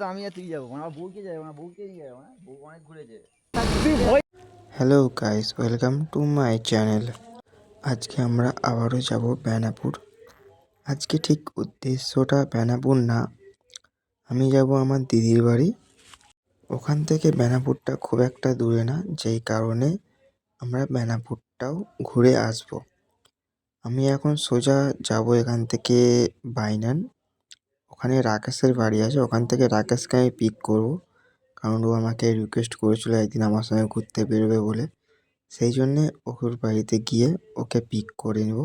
তো আমি আর তুই যাবো, আমার বউকে যাবো না, বউকে নিয়ে যাবো না, বউ অনেক ঘুরেছে। Hello guys, welcome to my channel. আজকে আমরা আবারও যাব বেনাপুর। আজকে ঠিক উদ্দেশ্যটা বেনাপুর না, আমি যাব আমার দিদির বাড়ি। ওখান থেকে বেনাপুরটা খুব একটা দূরে না, যেই কারণে আমরা বেনাপুরটাও ঘুরে আসব। আমি এখন সোজা যাব এখান থেকে বাইনান। ওখানে রাকেশের বাড়ি আছে, ওখান থেকে রাকেশকে আমি পিক করব, কারণ ও আমাকে রিকোয়েস্ট করেছিল একদিন আমার সঙ্গে ঘুরতে বেরোবে বলে। সেই জন্যে ওর বাড়িতে গিয়ে ওকে পিক করে নেব,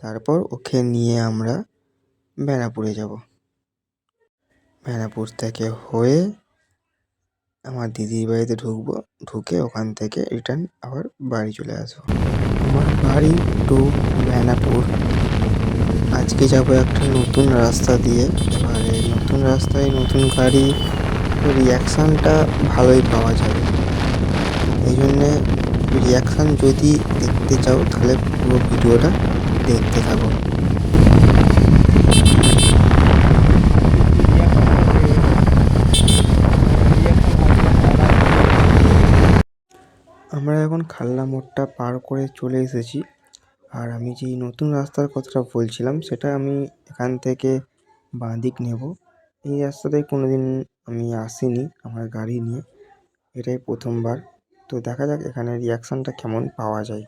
তারপর ওকে নিয়ে আমরা বেনাপুরে যাব। বেনাপুর থেকে হয়ে আমার দিদির বাড়িতে ঢুকবো, ঢুকে ওখান থেকে রিটার্ন আবার বাড়ি চলে আসবো। আমার বাড়ি টু বেনাপুর। আজকে যাব একটা নতুন রাস্তা দিয়ে। এবারে নতুন রাস্তায় নতুন গাড়ি, রিয়াকশানটা ভালোই পাওয়া যাবে। এই জন্যে রিয়াকশান যদি দেখতে চাও তাহলে পুরো ভিডিওটা দেখতে থাকো। আমরা এখন খাল্লা মোড়টা পার করে চলে এসেছি। আর আমি যেই নতুন রাস্তার কথাটা বলছিলাম সেটা আমি এখান থেকে বাঁদিক নেব। এই রাস্তাটায় কোনোদিন আমি আসিনি আমার গাড়ি নিয়ে, এটাই প্রথমবার। তো দেখা যাক এখানে রিয়াকশানটা কেমন পাওয়া যায়।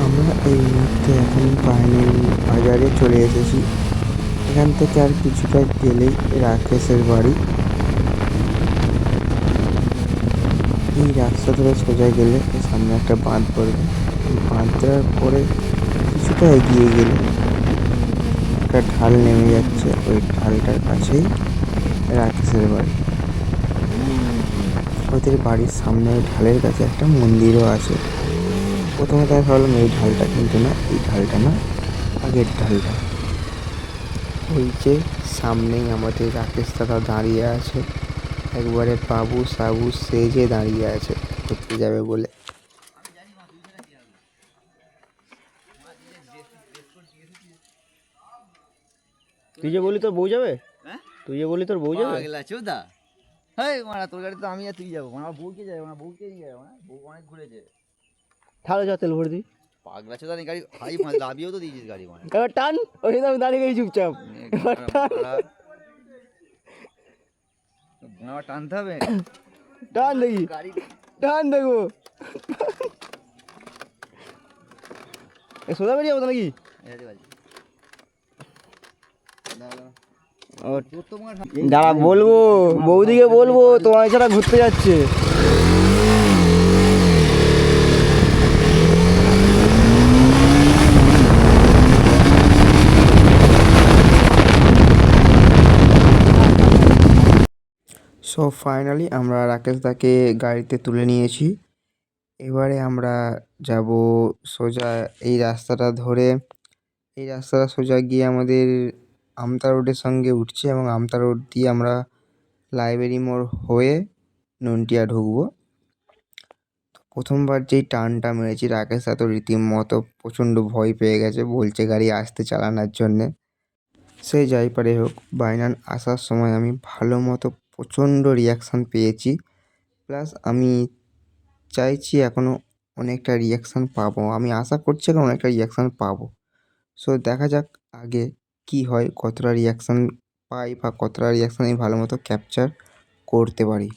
আমরা এই মুহূর্তে এখন বাইনান বাজারে চলে এসেছি। এখান থেকে আর কিছুটা গেলেই রাকেশের বাড়ি। এই রাস্তা ধরে সোজা গেলে সামনে একটা বাঁধ পড়বে, বাঁধ দেওয়ার পরে কিছুটা এগিয়ে গেলে একটা ঢাল নেমে যাচ্ছে, ওই ঢালটার কাছেই রাকেশের বাড়ি। ওদের বাড়ির সামনে ওই ঢালের কাছে একটা মন্দিরও আছে। প্রথমে তাই ভাবলাম এই ঢালটা, কিন্তু না, এই ঢালটা না, আগের ঢালটা। ওই যে সামনেই আমাদের রাকেশ দাদা দাঁড়িয়ে আছে, একবারে বাবু সাবু সেজে দাঁড়িয়ে আছে ঘুরতে যাবে বলে। তুই যে বলি তোর বউ যাবে, হ্যাঁ তুই যে বলি তোর বউ যাবে। পাগলা চোদা। হেই মারা তোর গাড়ি তো আমি আর তুই যাবো, আমার বউকে যাবো না, বউকে নিয়ে যাবো না, বউ অনেক ঘুরেছে। তাহলে যা তেল ভরে দিই। পাগলা চোদা গাড়ি হাই লাভিয়েও তো দিয়েছিস গাড়ি মানে এবার টান, ওই জন্য আমি দাঁড়িয়ে গেছি চুপচাপ। এবার টান আমার টানতে হবে টান দেখি, গাড়ি টান দেখবো। সোজা বেরিয়ে যাবো তো নাকি? দাঁড়া বলবো, বৌদিকে বলবো তোমার ছাড়া ঘুরতে যাচ্ছে। সো ফাইনালি আমরা রাকেশ দাকে গাড়িতে তুলে নিয়েছি। এবারে আমরা যাব সোজা এই রাস্তাটা ধরে, এই রাস্তাটা সোজা গিয়ে আমাদের আমতা রোডের সঙ্গে উঠছে এবং আমতা রোড দিয়ে আমরা লাইব্রেরি মোড় হয়ে নন্টিয়া ঢুকবো। প্রথমবার যেই টার্নটা মেরেছি রাকেশ দা তো রীতিমতো প্রচণ্ড ভয় পেয়ে গেছে, বলছে গাড়ি আস্তে চালানোর জন্যে। সে যাই পারে হোক, বাইনান আসার সময় আমি ভালো মতো প্রচণ্ড রিয়াকশান পেয়েছি, প্লাস আমি চাইছি এখনও অনেকটা রিয়াকশান পাবো। আমি আশা করছি এখন অনেকটা রিয়াকশান পাবো। সো দেখা যাক আগে কি হয়, কতটা রিয়াকশান পাই বা কতটা রিয়াকশান আমি ভালো মতো ক্যাপচার করতে পারি।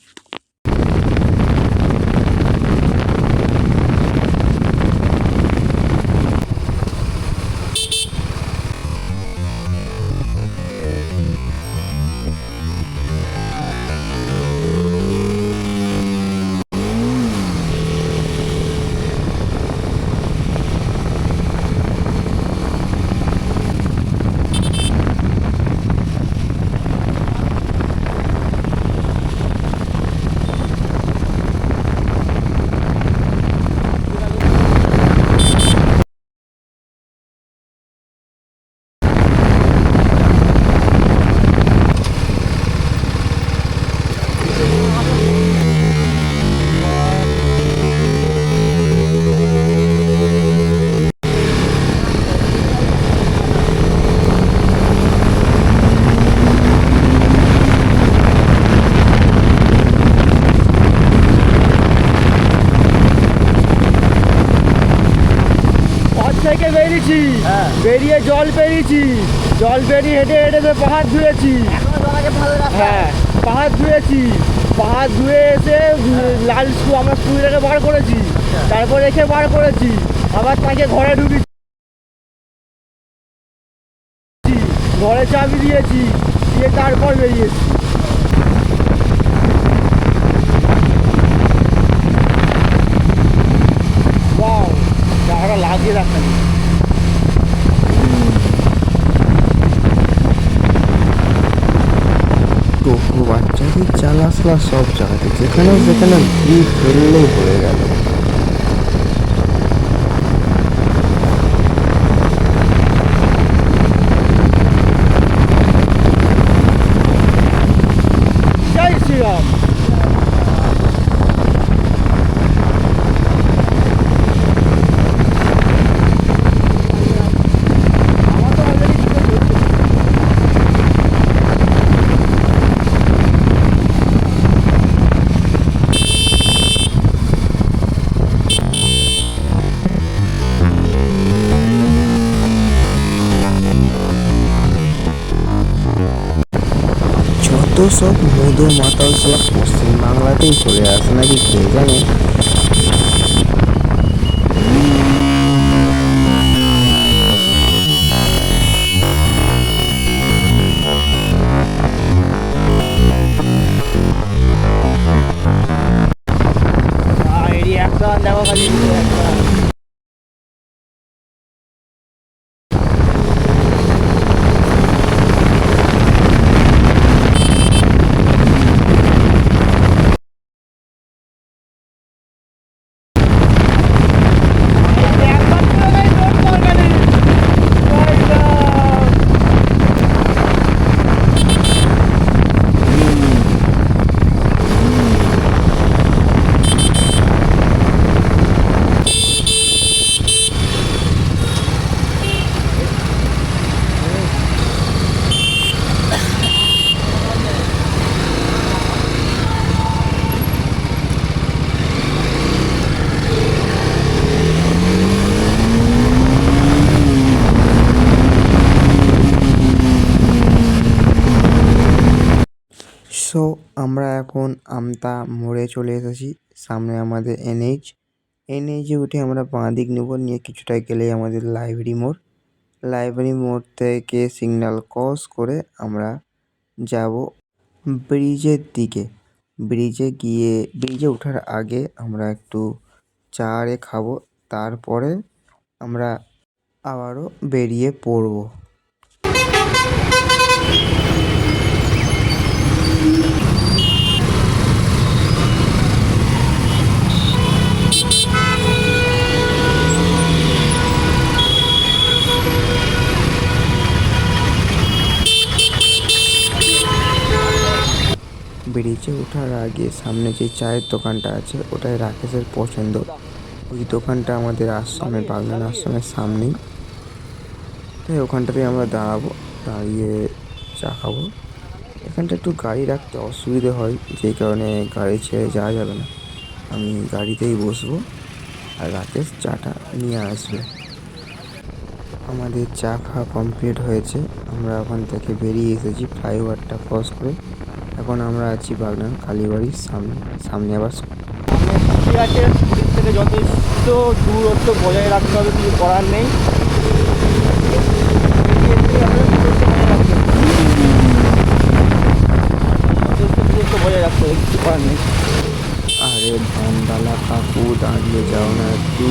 থেকে বেরিয়েছি, বেরিয়ে জল পেরিয়েছি, জল পেরিয়ে হেঁটে হেঁটে তো পাহাড় ধুয়েছি। হ্যাঁ, পাহাড় ধুয়েছি, পাহাড় ধুয়ে এসে লাল স্কুল আমরা স্কুলটাকে বার করেছি, তারপর রেখে বার করেছি, আবার তাকে ঘরে ঢুকেছি, ঘরে চাবি দিয়েছি, দিয়ে তারপর বেরিয়েছি। ওয়াও, জায়গাটা লাগিয়ে রাখা টোটো বাচ্চাদের চালাসলা সব জায়গাতে, যেখানে সেখানে ভিড় ফেললেই হয়ে গেল। জয় শ্রীরাম। যত সব মধু মাতাল সব পশ্চিমবাংলাতেই চলে আসে নাকি কে জানে। রিয়াকশন দেখো খালি রিয়াকশন। সো আমরা এখন আমতা মোড়ে চলে এসেছি। সামনে আমাদের এনএইচে উঠে আমরা বাঁ দিক নেব, নিয়ে কিছুটা গেলেই আমাদের লাইব্রেরি মোড়। লাইব্রেরি মোড় থেকে সিগন্যাল ক্রস করে আমরা যাব ব্রিজের দিকে। ব্রিজে ওঠার আগে আমরা একটু চা খাবো, তারপরে আমরা আবারও বেরিয়ে পড়বো। ব্রিজে ওঠার আগে সামনে যে চায়ের দোকানটা আছে ওটাই রাকেশের পছন্দ। ওই দোকানটা আমাদের আশ্রমের বাগনান আশ্রমের সামনেই, তাই ওখানটাতে আমরা দাঁড়াবো, দাঁড়িয়ে চা খাবো। এখানটা একটু গাড়ি রাখতে অসুবিধে হয়, যেই কারণে গাড়ি ছেড়ে যাওয়া যাবে না। আমি গাড়িতেই বসবো আর রাকেশ চাটা নিয়ে আসবে। আমাদের চা খাওয়া কমপ্লিট হয়েছে, আমরা ওখান থেকে বেরিয়ে এসেছি ফ্লাইওভারটা ক্রস করে। এখন আমরা আছি বাগনান কালীবাড়ির সামনে আবার ঠিক আছে, পুরীর থেকে যথেষ্ট দূরত্ব বজায় রাখতে হবে, কিছু করার নেই। যথেষ্ট বজায় রাখতে হবে, কিছু করার নেই। আরে ভ্যানওয়ালা কাকু দাঁড়িয়ে যাও না একটু।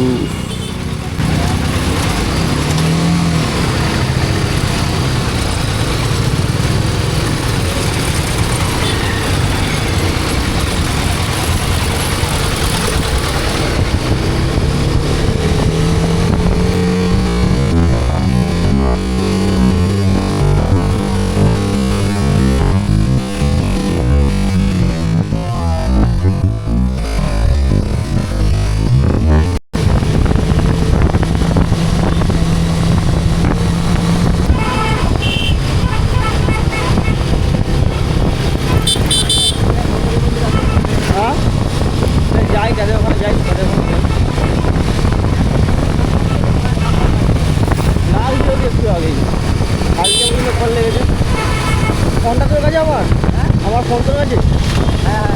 যাই তাদের ওখানে যাই, তাদের ওখানে লাল যদি একটু আগেই কালকে বললে কল লেগেছে। ফোনটা তোর কাছে আমার ফোন তোর কাছে? হ্যাঁ।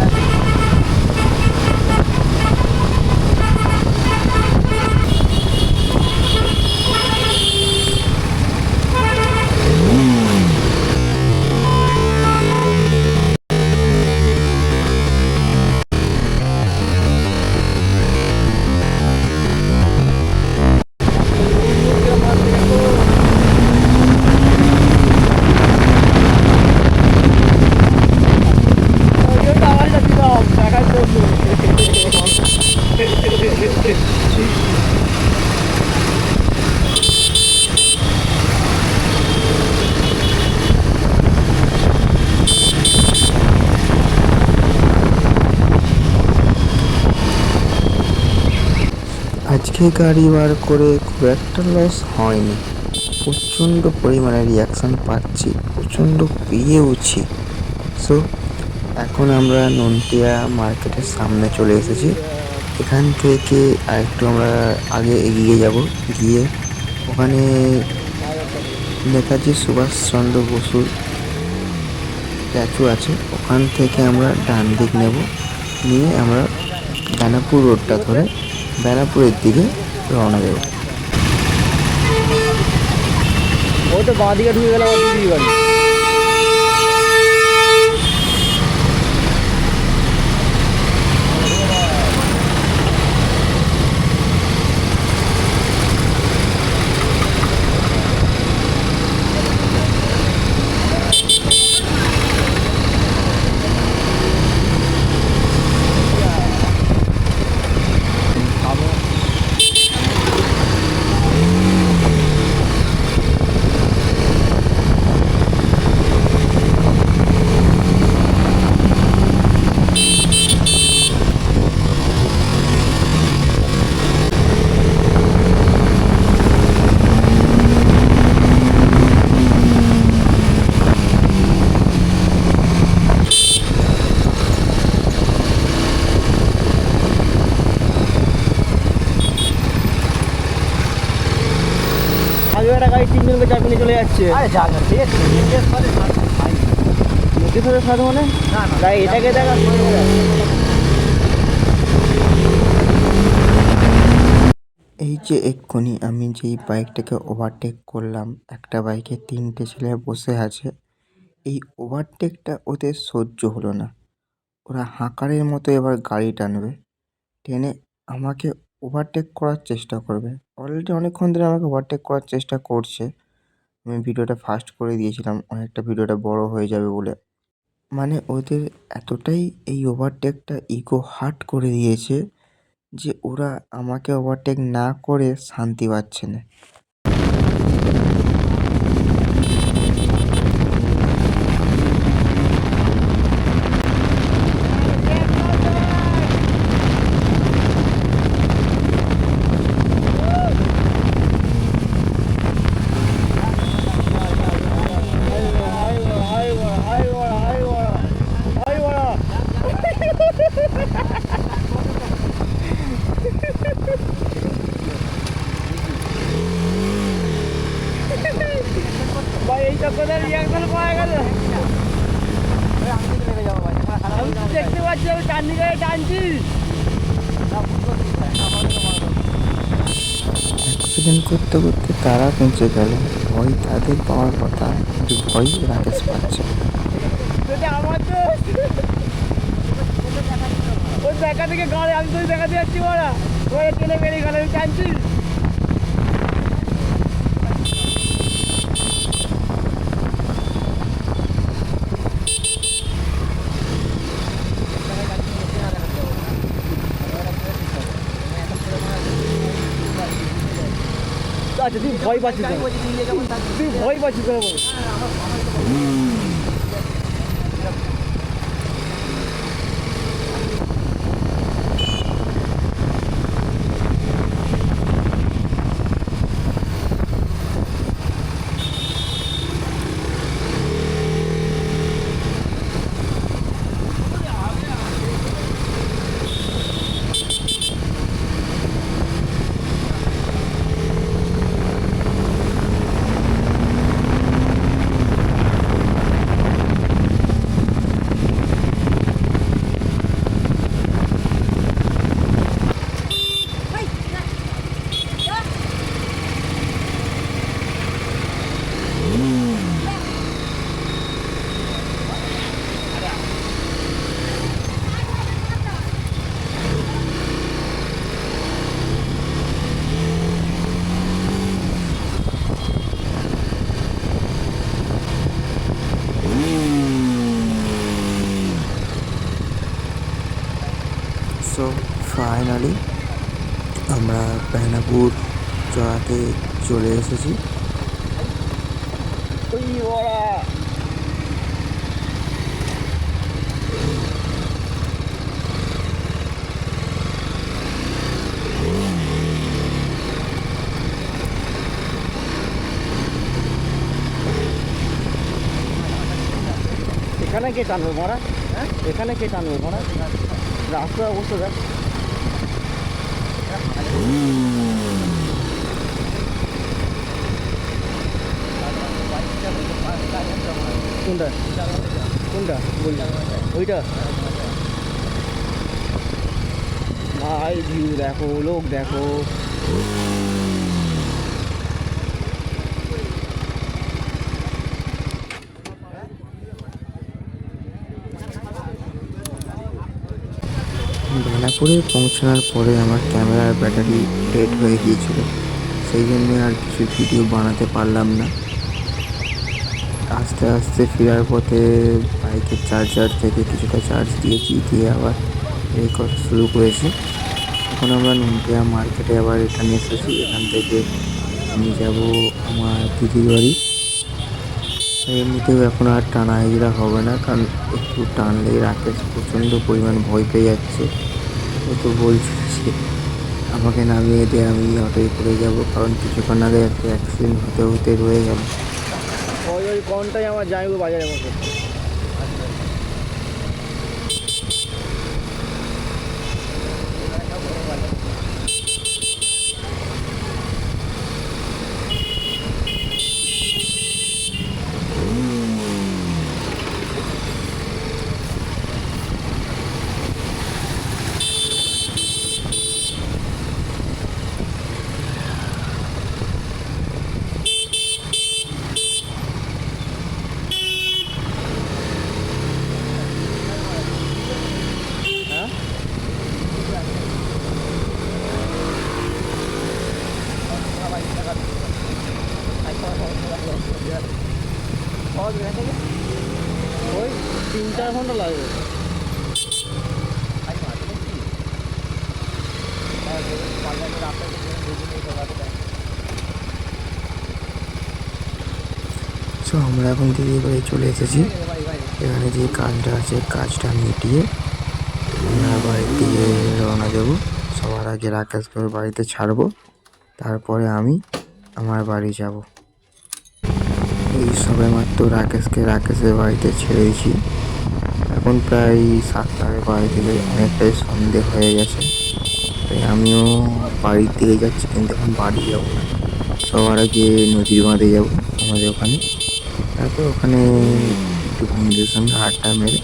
আজকে গাড়ি বার করে খুব একটা লস হয়নি, প্রচণ্ড পরিমাণে রিয়াকশান পাচ্ছি, প্রচণ্ড পেয়েওছি। সো এখন আমরা নন্টিয়া মার্কেটের সামনে চলে এসেছি। এখান থেকে আরেকটু আমরা আগে এগিয়ে যাব, গিয়ে ওখানে নেতাজি সুভাষচন্দ্র বসুর স্ট্যাচু আছে, ওখান থেকে আমরা ডান দিক নেব, নিয়ে আমরা বেনাপুর রোডটা ধরে বেনাপুরের দিকে রওনা দেব। ওই তো বাঁ দিকে ঢুকে গেলাম আমার দিদির বাড়ি। আগে একটা গাড়ি 3 জনকে চাপিয়ে চলে যাচ্ছে। আরে যা ঠিক আছে, উদ্দেশ্যটা সাধু মানে না না তাই এটাকে দেখা এই যে এক্ষুনি আমি যেই বাইকটাকে ওভারটেক করলাম, একটা বাইকে 3টে ছেলে বসে আছে। এই ওভারটেকটা ওদের সহ্য হলো না। ওরা হাঁকারের মতো এবার গাড়ি টানবে, টেনে আমাকে ওভারটেক করার চেষ্টা করবে। অলরেডি অনেকক্ষণ ধরে আমাকে ওভারটেক করার চেষ্টা করছে। আমি ভিডিওটা ফাস্ট করে দিয়েছিলাম অনেকটা, ভিডিওটা বড় হয়ে যাবে বলে। মানে ওদের এতটাই এই ওভারটেকটা ইগো হার্ট করে দিয়েছে যে ওরা আমাকে ওভারটেক না করে শান্তি পাচ্ছে না। ভাই এই চক্করে রিয়াকশন পাওয়া গেল। আমি কিন্তু লেগে যাবো ভাই আমার খারাপ আমি তো দেখতে পাচ্ছি আমি টান্নি গাড়ি টানছি। অ্যাক্সিডেন্ট করতে করতে তারা পৌঁছে গেল, ভয় তাদের পাওয়ার কথা কিন্তু ভয় রাকেশ পাচ্ছে। সেটা আমার তো ওই দেখা থেকে গাড়ি আমি তো দেখাতে যাচ্ছি ওরা ওরা টেনে বেরিয়ে গেল আমি টানছি। আচ্ছা তুই ভয় পাচ্ছিস কেন? তুই ভয় পাচ্ছিস কেন বল? সো ফাইনালি আমরা বেনাপুর চড়াতে চলে এসেছি। ওই ওরা এখানে কে টানবে মারা? হ্যাঁ এখানে কে টানবে মারা? রাস্তার অবস্থা দেখ। কোনটা কোনটা বললি? ওইটা ভাই ভিউ দেখো, লোক দেখো। বেনাপুরে পৌঁছানোর পরে আমার ক্যামেরার ব্যাটারি ডেড হয়ে গিয়েছিল, সেই জন্যে আর কিছু ভিডিও বানাতে পারলাম না। আস্তে আস্তে ফেরার পথে বাইকের চার্জার থেকে কিছুটা চার্জ দিয়েছি, দিয়ে আবার রেকর্ড শুরু করেছি। এখন আমরা নুনটিয়া মার্কেটে আবার এখানে এসেছি। এখান থেকে আমি যাব আমার দিদির বাড়ি। এমনিতেও এখন আর টানা হিজড়া হবে না, কারণ একটু টানলেই রাকেশ প্রচণ্ড পরিমাণ ভয় পেয়ে যাচ্ছে। ও তো বলছে যে আমাকে নামিয়ে দিয়ে আমি অটোয় করে যাব, কারণ কিছুক্ষণ আগে একটা অ্যাক্সিডেন্ট হতে হতে রয়ে গেল। ওই কোনটাই আমার যাইবো বাজারের মতো। ঘন্টা লাগবে। সো আমরা এখন দিদি বাড়ি চলে এসেছি। এখানে যে কাজটা আছে কাজটা মিটিয়ে আমরা বাড়ির দিকে রওনা দেবো। সবার আগে রাকেশকে ওর বাড়িতে ছাড়বো, তারপরে আমি আমার বাড়ি যাব। এই সবে মাত্র রাকেশের বাড়িতে ছেড়ে দিয়েছি। এখন প্রায় 7টার বাড়ি থেকে অনেকটাই সন্ধে হয়ে গেছে, তাই আমিও বাড়ির দিকে যাচ্ছি, কিন্তু এখন বাড়ি যাবো না। সবার আগে নদীর বাঁধে যাবো আমাদের ওখানে, তারপর ওখানে একটু বন্ধুদের সঙ্গে আড্ডা মেরে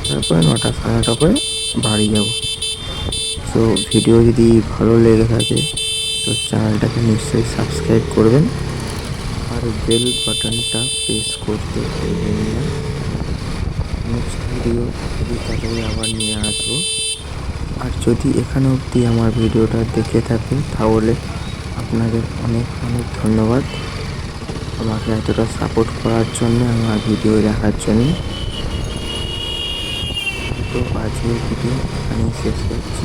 তারপরে 9টা 9:30 করে বাড়ি যাব। সো ভিডিও যদি ভালো লেগে থাকে তো চ্যানেলটাকে নিশ্চয়ই সাবস্ক্রাইব করবেন আর বেল বাটনটা প্রেস করতে ভুলবেন না। নেক্সট ভিডিও খুবই তাড়াতাড়ি আবার নিয়ে আসবো। আর যদি এখানে অবধি আমার ভিডিওটা দেখে থাকেন তাহলে আপনাদের অনেক অনেক ধন্যবাদ আমাকে এতটা সাপোর্ট করার জন্য, আমার ভিডিও দেখার জন্য। তো আজকের ভিডিও এখানেই শেষ করছি।